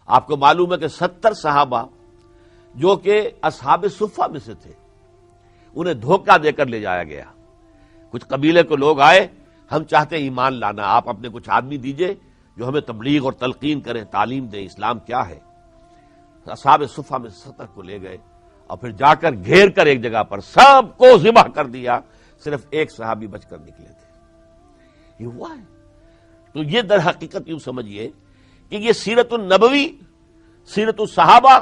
آپ کو معلوم ہے کہ 70 صحابہ جو کہ اصحاب صفہ میں سے تھے انہیں دھوکہ دے کر لے جایا گیا. کچھ قبیلے کو لوگ آئے, ہم چاہتے ہیں ایمان لانا, آپ اپنے کچھ آدمی دیجئے جو ہمیں تبلیغ اور تلقین کریں, تعلیم دیں اسلام کیا ہے. اصحاب صفہ میں 70 کو لے گئے اور پھر جا کر گھیر کر ایک جگہ پر سب کو ذبح کر دیا, صرف ایک صحابی بچ کر نکلے تھے. یہ ہوا ہے. تو یہ در حقیقت یوں سمجھیے کہ یہ سیرت النبوی, سیرت الصحابہ,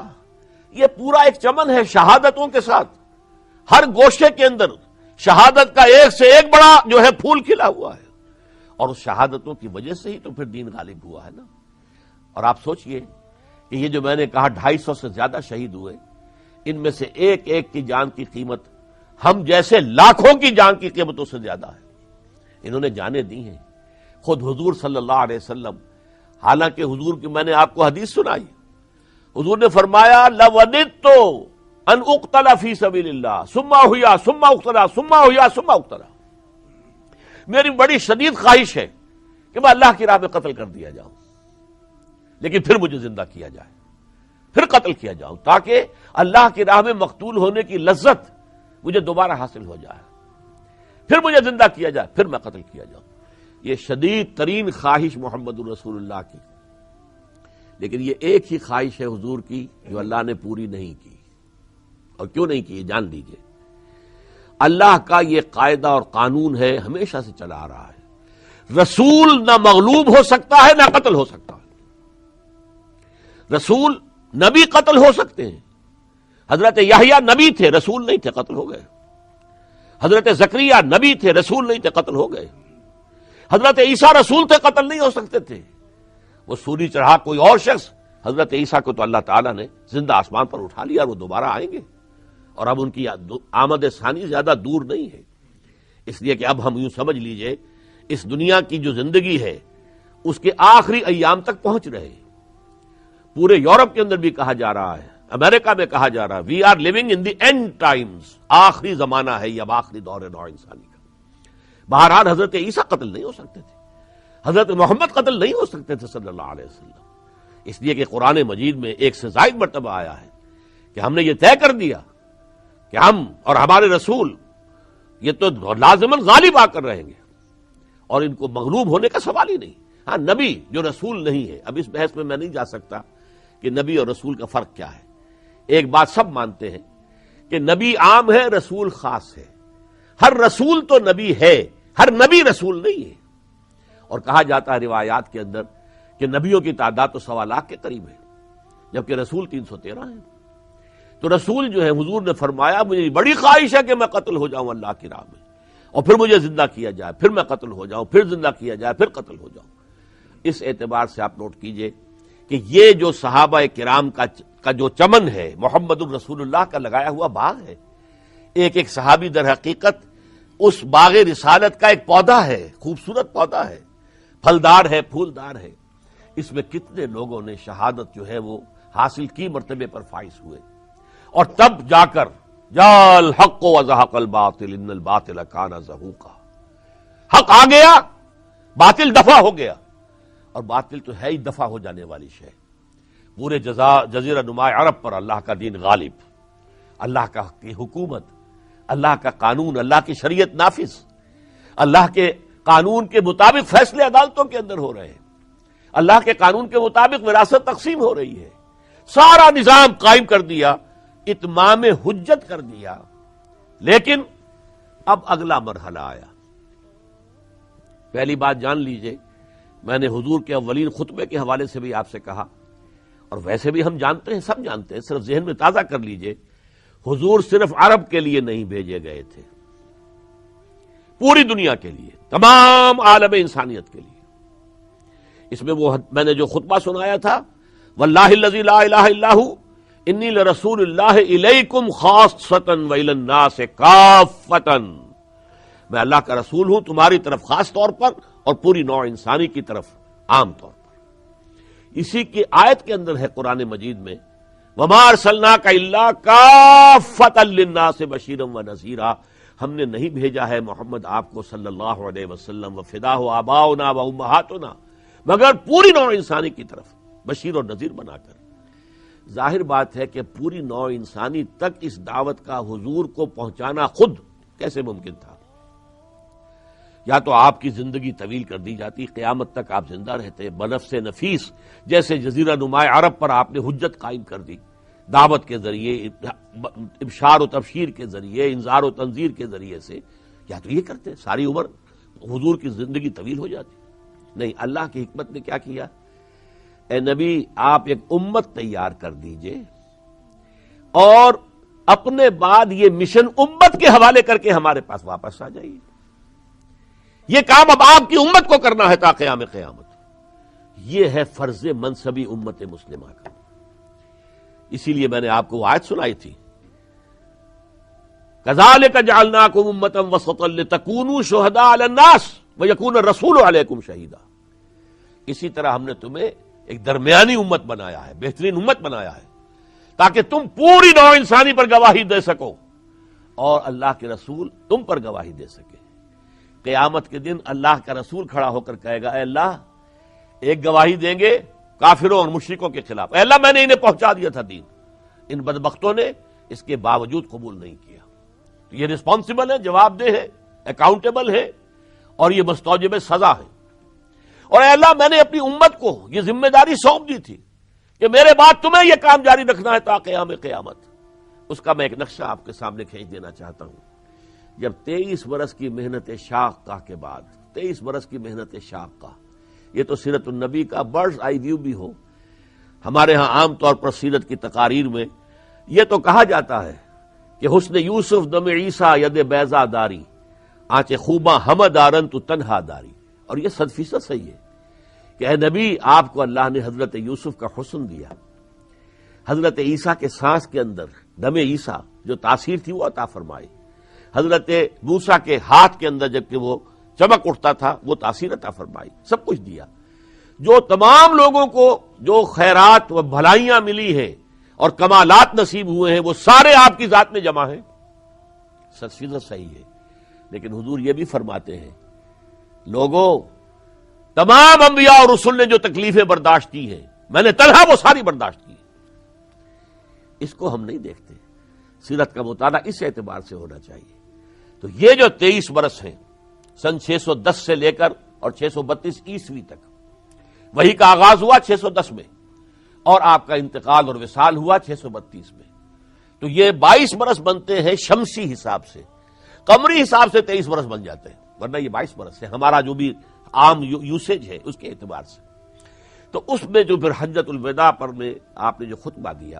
یہ پورا ایک چمن ہے شہادتوں کے ساتھ. ہر گوشے کے اندر شہادت کا ایک سے ایک بڑا جو ہے پھول کھلا ہوا ہے, اور اس شہادتوں کی وجہ سے ہی تو پھر دین غالب ہوا ہے نا. اور آپ سوچئے کہ یہ جو میں نے کہا 250 سے زیادہ شہید ہوئے, ان میں سے ایک ایک کی جان کی قیمت ہم جیسے لاکھوں کی جان کی قیمتوں سے زیادہ ہے. انہوں نے جانیں دی ہیں. خود حضور صلی اللہ علیہ وسلم, حالانکہ حضور کی میں نے آپ کو حدیث سنائی, حضور نے فرمایا لَوَدِدتُّ ان اقتل فی سبیل اللہ ثم احیا ثم اقتل ثم احیا ثم اقتل. میری بڑی شدید خواہش ہے کہ میں اللہ کی راہ میں قتل کر دیا جاؤں, لیکن پھر مجھے زندہ کیا جائے, پھر قتل کیا جاؤں, تاکہ اللہ کی راہ میں مقتول ہونے کی لذت مجھے دوبارہ حاصل ہو جائے, پھر مجھے زندہ کیا جائے, پھر میں قتل کیا جاؤں. یہ شدید ترین خواہش محمد الرسول اللہ کی, لیکن یہ ایک ہی خواہش ہے حضور کی جو اللہ نے پوری نہیں کی. اور کیوں نہیں کی, جان لیجئے. اللہ کا یہ قاعدہ اور قانون ہے, ہمیشہ سے چلا آ رہا ہے, رسول نہ مغلوب ہو سکتا ہے نہ قتل ہو سکتا ہے. رسول نبی قتل ہو سکتے ہیں. حضرت یحییٰ نبی تھے, رسول نہیں تھے, قتل ہو گئے. حضرت زکریا نبی تھے, رسول نہیں تھے, قتل ہو گئے. حضرت عیسیٰ رسول تھے, قتل نہیں ہو سکتے تھے. وہ سولی چڑھا کوئی اور شخص, حضرت عیسیٰ کو تو اللہ تعالیٰ نے زندہ آسمان پر اٹھا لیا, اور وہ دوبارہ آئیں گے, اور اب ان کی آمد ثانی زیادہ دور نہیں ہے. اس لیے کہ اب ہم یوں سمجھ لیجئے اس دنیا کی جو زندگی ہے اس کے آخری ایام تک پہنچ رہے ہیں. پورے یورپ کے اندر بھی کہا جا رہا ہے, امریکہ میں کہا جا رہا ہے, we are living in the end times, آخری زمانہ ہے یہ, اب آخری دور ہے نوع انسانی کا. بہرحال حضرت عیسیٰ قتل نہیں ہو سکتے تھے, حضرت محمد قتل نہیں ہو سکتے تھے صلی اللہ علیہ وسلم. اس لیے کہ قرآن مجید میں ایک سے زائد مرتبہ آیا ہے کہ ہم نے یہ طے کر دیا کہ ہم اور ہمارے رسول یہ تو لازماً غالب آ کر رہیں گے, اور ان کو مغلوب ہونے کا سوال ہی نہیں. ہاں, نبی جو رسول نہیں ہے, اب اس بحث میں نہیں جا سکتا کہ نبی اور رسول کا فرق کیا ہے. ایک بات سب مانتے ہیں کہ نبی عام ہے, رسول خاص ہے. ہر رسول تو نبی ہے, ہر نبی رسول نہیں ہے. اور کہا جاتا ہے روایات کے اندر کہ نبیوں کی تعداد تو 1.25 لاکھ کے قریب ہے, جبکہ رسول 313 ہیں. تو رسول جو ہے, حضور نے فرمایا مجھے بڑی خواہش ہے کہ میں قتل ہو جاؤں اللہ کی راہ میں, اور پھر مجھے زندہ کیا جائے, پھر میں قتل ہو جاؤں, پھر زندہ کیا جائے, پھر قتل ہو جاؤں. اس اعتبار سے آپ نوٹ کیجئے کہ یہ جو صحابہ کرام کا جو چمن ہے, محمد الرسول اللہ کا لگایا ہوا باغ ہے. ایک ایک صحابی در حقیقت اس باغ رسالت کا ایک پودا ہے, خوبصورت پودا ہے, پھلدار ہے, پھولدار ہے. اس میں کتنے لوگوں نے شہادت جو ہے وہ حاصل کی, مرتبے پر فائز ہوئے, اور تب جا کر جاء الحق وزهق الباطل ان الباطل کان زہوقا, حق آ گیا, باطل دفع ہو گیا. اور باطل تو ہے ہی دفع ہو جانے والی شے. پورے جزیرہ نما عرب پر اللہ کا دین غالب, اللہ کی حکومت, اللہ کا قانون, اللہ کی شریعت نافذ, اللہ کے قانون کے مطابق فیصلے عدالتوں کے اندر ہو رہے ہیں, اللہ کے قانون کے مطابق وراثت تقسیم ہو رہی ہے. سارا نظام قائم کر دیا, اتمام حجت کر دیا. لیکن اب اگلا مرحلہ آیا. پہلی بات جان لیجئے, میں نے حضور کے اولین خطبے کے حوالے سے بھی آپ سے کہا, اور ویسے بھی ہم جانتے ہیں, سب جانتے ہیں, صرف ذہن میں تازہ کر لیجئے, حضور صرف عرب کے لیے نہیں بھیجے گئے تھے, پوری دنیا کے لیے, تمام عالم انسانیت کے لیے. اس میں وہ میں نے جو خطبہ سنایا تھا, واللہ الذی لا الہ الا ھو انی لرسول اللہ الیکم خاصۃ والی الناس کافۃ, میں اللہ کا رسول ہوں تمہاری طرف خاص طور پر, اور پوری نوع انسانی کی طرف عام طور پر. اسی کی آیت کے اندر ہے قرآن مجید میں, وما ارسلناک الا کافۃ للناس بشیرا ونذیرا, ہم نے نہیں بھیجا ہے محمد آپ کو صلی اللہ علیہ وسلم وفداہ آباؤنا و امہاتنا, مگر پوری نوع انسانی کی طرف بشیر اور نذیر بنا کر۔ ظاہر بات ہے کہ پوری نوع انسانی تک اس دعوت کا حضور کو پہنچانا خود کیسے ممکن تھا؟ یا تو آپ کی زندگی طویل کر دی جاتی، قیامت تک آپ زندہ رہتے، بنفس نفیس جیسے جزیرہ نما عرب پر آپ نے حجت قائم کر دی، دعوت کے ذریعے، ابشار و تبشیر کے ذریعے، انذار و تنذیر کے ذریعے سے، یا تو یہ کرتے ساری عمر حضور کی زندگی طویل ہو جاتی۔ نہیں، اللہ کی حکمت نے کیا کیا؟ اے نبی، آپ ایک امت تیار کر دیجئے اور اپنے بعد یہ مشن امت کے حوالے کر کے ہمارے پاس واپس آ جائیے۔ یہ کام اب آپ کی امت کو کرنا ہے تا قیام قیامت۔ یہ ہے فرض منصبی امت مسلمہ کا۔ اسی لیے میں نے آپ کو وہ آیت سنائی تھی، كَذَلِكَ جَعَلْنَاكُمْ أُمَّةً وَسَطًا لِتَكُونُوا شُهَدَاءَ عَلَى النَّاسِ وَيَكُونَ الرَّسُولُ عَلَيْكُمْ شَهِيدًا۔ اسی طرح ہم نے تمہیں ایک درمیانی امت بنایا ہے، بہترین امت بنایا ہے، تاکہ تم پوری نوع انسانی پر گواہی دے سکو اور اللہ کے رسول تم پر گواہی دے سکے۔ قیامت کے دن اللہ کا رسول کھڑا ہو کر کہے گا، اے اللہ، ایک گواہی دیں گے کافروں اور مشرکوں کے خلاف، اے اللہ میں نے انہیں پہنچا دیا تھا دین، ان بدبختوں نے اس کے باوجود قبول نہیں کیا۔ تو یہ رسپانسبل ہے، جواب دہ ہے، اکاؤنٹیبل ہے، اور یہ مستوجب سزا ہے۔ اور اے اللہ، میں نے اپنی امت کو یہ ذمہ داری سونپ دی تھی کہ میرے بعد تمہیں یہ کام جاری رکھنا ہے تا قیام قیامت۔ اس کا میں ایک نقشہ آپ کے سامنے کھینچ دینا چاہتا ہوں۔ جب 23 برس کی محنت شاقہ کے بعد، 23 برس کی محنت شاقہ، یہ تو سیرت النبی کا برڈز آئی ویو بھی ہو، ہمارے ہاں عام طور پر سیرت کی تقاریر میں یہ تو کہا جاتا ہے کہ حسن یوسف دم عیسیٰ ید بیضا داری، آنچ خوباں ہم دارن تو تنہا داری۔ اور یہ 100% صحیح ہے کہ اے نبی، آپ کو اللہ نے حضرت یوسف کا حسن دیا، حضرت عیسیٰ کے سانس کے اندر دم عیسیٰ جو تاثیر تھی وہ عطا فرمائی، حضرت موسیٰ کے ہاتھ کے اندر جب کہ وہ چمک اٹھتا تھا وہ تاثیر عطا فرمائی، سب کچھ دیا۔ جو تمام لوگوں کو جو خیرات و بھلائیاں ملی ہیں اور کمالات نصیب ہوئے ہیں وہ سارے آپ کی ذات میں جمع ہیں، 100% صحیح ہے۔ لیکن حضور یہ بھی فرماتے ہیں، لوگوں، تمام انبیاء اور رسول نے جو تکلیفیں برداشت کی ہیں میں نے تنہا وہ ساری برداشت کی۔ اس کو ہم نہیں دیکھتے۔ سیرت کا مطالعہ اس اعتبار سے ہونا چاہیے۔ تو یہ جو 23 برس ہیں، سن 610 سے لے کر اور 632 عیسوی تک، وہی کا آغاز ہوا 610 میں اور آپ کا انتقال اور وصال ہوا 632 میں، تو یہ 22 برس بنتے ہیں شمسی حساب سے۔ قمری حساب سے 23 برس بن جاتے ہیں، ورنہ یہ 22 برس ہے ہمارا جو بھی عام یوسیج ہے اس کے اعتبار سے۔ تو اس میں جو پھر حجۃ الوداع پر میں آپ نے جو خطبہ دیا،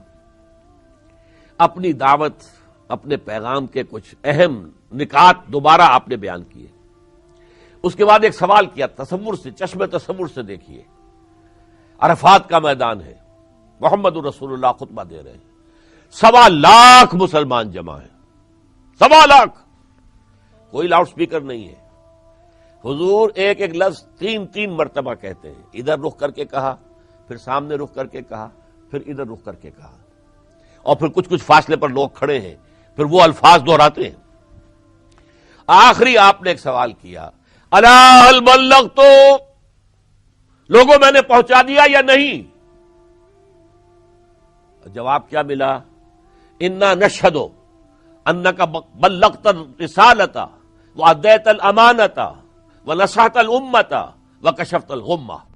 اپنی دعوت، اپنے پیغام کے کچھ اہم نکات دوبارہ آپ نے بیان کیے۔ اس کے بعد ایک سوال کیا، تصور سے، چشم تصور سے دیکھیے، عرفات کا میدان ہے، محمد الرسول اللہ خطبہ دے رہے ہیں، 1.25 لاکھ مسلمان جمع ہیں، 1.25 لاکھ، کوئی لاؤڈ سپیکر نہیں ہے۔ حضور ایک ایک لفظ 3 مرتبہ کہتے ہیں، ادھر رخ کر کے کہا، پھر سامنے رخ کر کے کہا، پھر ادھر رخ کر کے کہا، اور پھر کچھ فاصلے پر لوگ کھڑے ہیں، پھر وہ الفاظ دہراتے ہیں۔ آخری آپ نے ایک سوال کیا، الا هل بلغت، لوگوں میں نے پہنچا دیا یا نہیں؟ جواب کیا ملا؟ انا نشہد انک بلغت الرسالۃ وادیت الامانۃ ونصحت الامۃ وکشفت الغمۃ۔